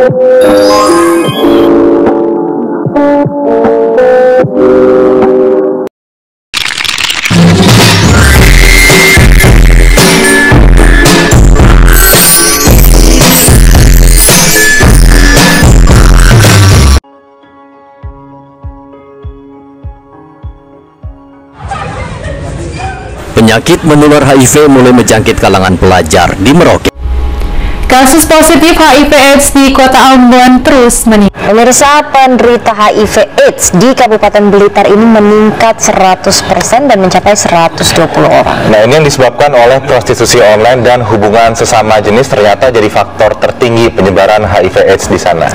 Penyakit menular HIV mulai menjangkit kalangan pelajar di Merauke. Kasus positif HIV/AIDS di Kota Ambon terus meningkat. Pemirsa, penderita HIV/AIDS di Kabupaten Blitar ini meningkat 100% dan mencapai 120 orang. Nah, ini yang disebabkan oleh prostitusi online dan hubungan sesama jenis ternyata jadi faktor tertinggi penyebaran HIV/AIDS di sana.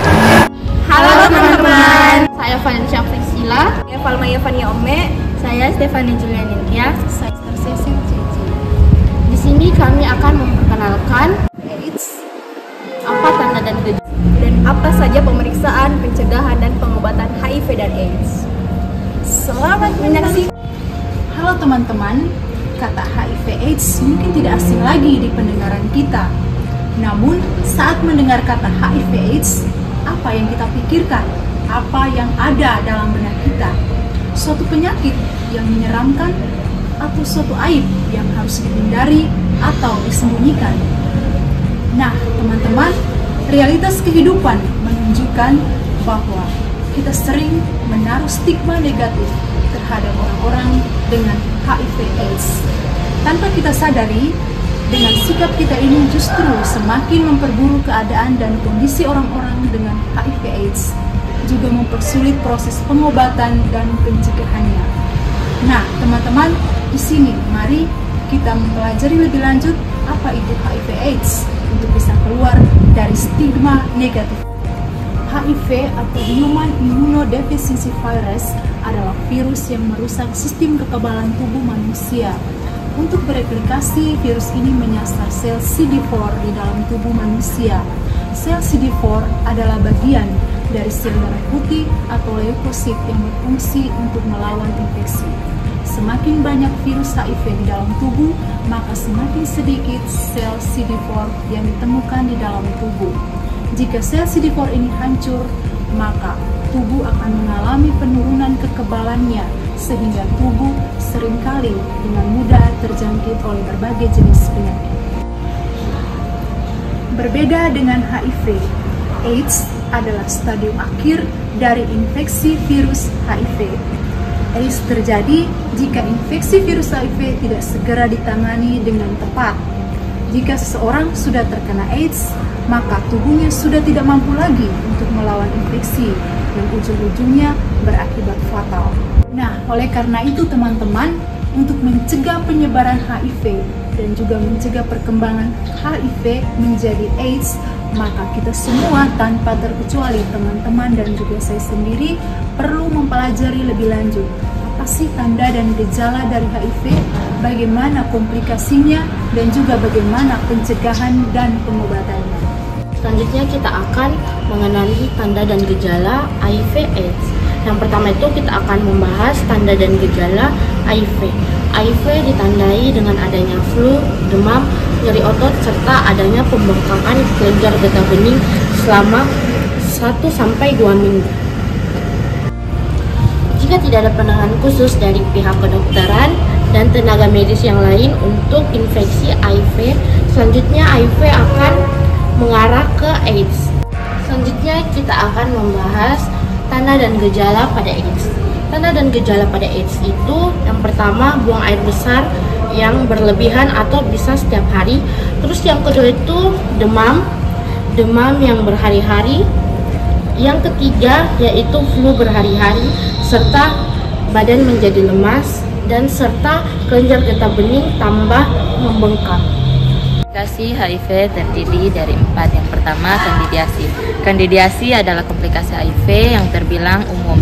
Halo teman-teman, saya Valencia Priscilla, saya Falmaya Fania Ome, saya Stefani Julianin ya, saya Tersesin Cici. Di sini kami akan memperkenalkan AIDS, apa tanda dan gejala, dan apa saja pemeriksaan, pencegahan dan pengobatan HIV dan AIDS. Selamat menyaksikan. Halo teman-teman, kata HIV/AIDS mungkin tidak asing lagi di pendengaran kita. Namun saat mendengar kata HIV/AIDS, apa yang kita pikirkan? Apa yang ada dalam benak kita? Suatu penyakit yang menyeramkan atau suatu aib yang harus dihindari atau disembunyikan? Nah, teman-teman, realitas kehidupan menunjukkan bahwa kita sering menaruh stigma negatif terhadap orang-orang dengan HIV/AIDS. Tanpa kita sadari, dengan sikap kita ini justru semakin memperburuk keadaan dan kondisi orang-orang dengan HIV/AIDS, juga mempersulit proses pengobatan dan pencegahannya. Nah, teman-teman, di sini mari kita mempelajari lebih lanjut apa itu HIV/AIDS untuk bisa keluar dari stigma negatif. HIV atau Human Immunodeficiency Virus adalah virus yang merusak sistem kekebalan tubuh manusia. Untuk bereplikasi, virus ini menyasar sel CD4 di dalam tubuh manusia. Sel CD4 adalah bagian dari sel darah putih atau leukosit yang berfungsi untuk melawan infeksi. Semakin banyak virus HIV di dalam tubuh, maka semakin sedikit sel CD4 yang ditemukan di dalam tubuh. Jika sel CD4 ini hancur, maka tubuh akan mengalami penurunan kekebalannya, sehingga tubuh seringkali dengan mudah terjangkit oleh berbagai jenis penyakit. Berbeda dengan HIV, AIDS adalah stadium akhir dari infeksi virus HIV. AIDS terjadi jika infeksi virus HIV tidak segera ditangani dengan tepat. Jika seseorang sudah terkena AIDS, maka tubuhnya sudah tidak mampu lagi untuk melawan infeksi yang ujung-ujungnya berakibat fatal. Nah, oleh karena itu teman-teman, untuk mencegah penyebaran HIV dan juga mencegah perkembangan HIV menjadi AIDS, maka kita semua tanpa terkecuali teman-teman dan juga saya sendiri perlu mempelajari lebih lanjut apa sih tanda dan gejala dari HIV, bagaimana komplikasinya, dan juga bagaimana pencegahan dan pengobatannya. Selanjutnya kita akan mengenali tanda dan gejala HIV/AIDS. Yang pertama itu kita akan membahas tanda dan gejala HIV. HIV ditandai dengan adanya flu, demam, nyeri otot, serta adanya pembengkakan kelenjar getah bening selama 1-2 minggu. Jika tidak ada penanganan khusus dari pihak kedokteran dan tenaga medis yang lain untuk infeksi HIV, selanjutnya HIV akan mengarah ke AIDS. Selanjutnya kita akan membahas tanda dan gejala pada AIDS. Tanda dan gejala pada AIDS itu yang pertama buang air besar yang berlebihan atau bisa setiap hari. Terus yang kedua itu demam yang berhari-hari. Yang ketiga yaitu flu berhari-hari serta badan menjadi lemas dan serta kelenjar getah bening tambah membengkak. Komplikasi HIV terdiri dari 4. Yang pertama, kandidiasi. Kandidiasi adalah komplikasi HIV yang terbilang umum.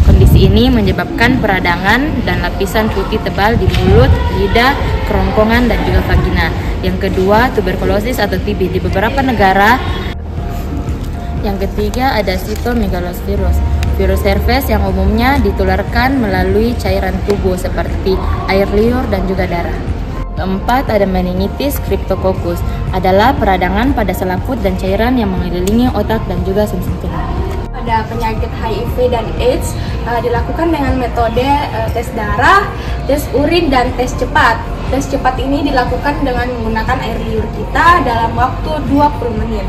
Kondisi ini menyebabkan peradangan dan lapisan putih tebal di mulut, lidah, kerongkongan, dan juga vagina. Yang kedua, tuberkulosis atau TB di beberapa negara. Yang ketiga, ada cytomegalovirus, virus herpes yang umumnya ditularkan melalui cairan tubuh seperti air liur dan juga darah. Keempat, ada meningitis cryptococcus, adalah peradangan pada selaput dan cairan yang mengelilingi otak dan juga sumsum tulang. Pada penyakit HIV dan AIDS dilakukan dengan metode tes darah, tes urin, dan tes cepat. Tes cepat ini dilakukan dengan menggunakan air liur kita dalam waktu 20 menit.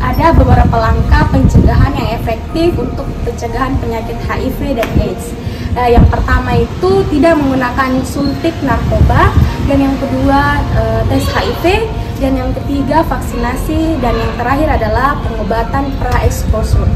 Ada beberapa langkah pencegahan yang efektif untuk pencegahan penyakit HIV dan AIDS. Yang pertama itu tidak menggunakan suntik narkoba, dan yang kedua tes HIV, dan yang ketiga vaksinasi, dan yang terakhir adalah pengobatan pra-exposure.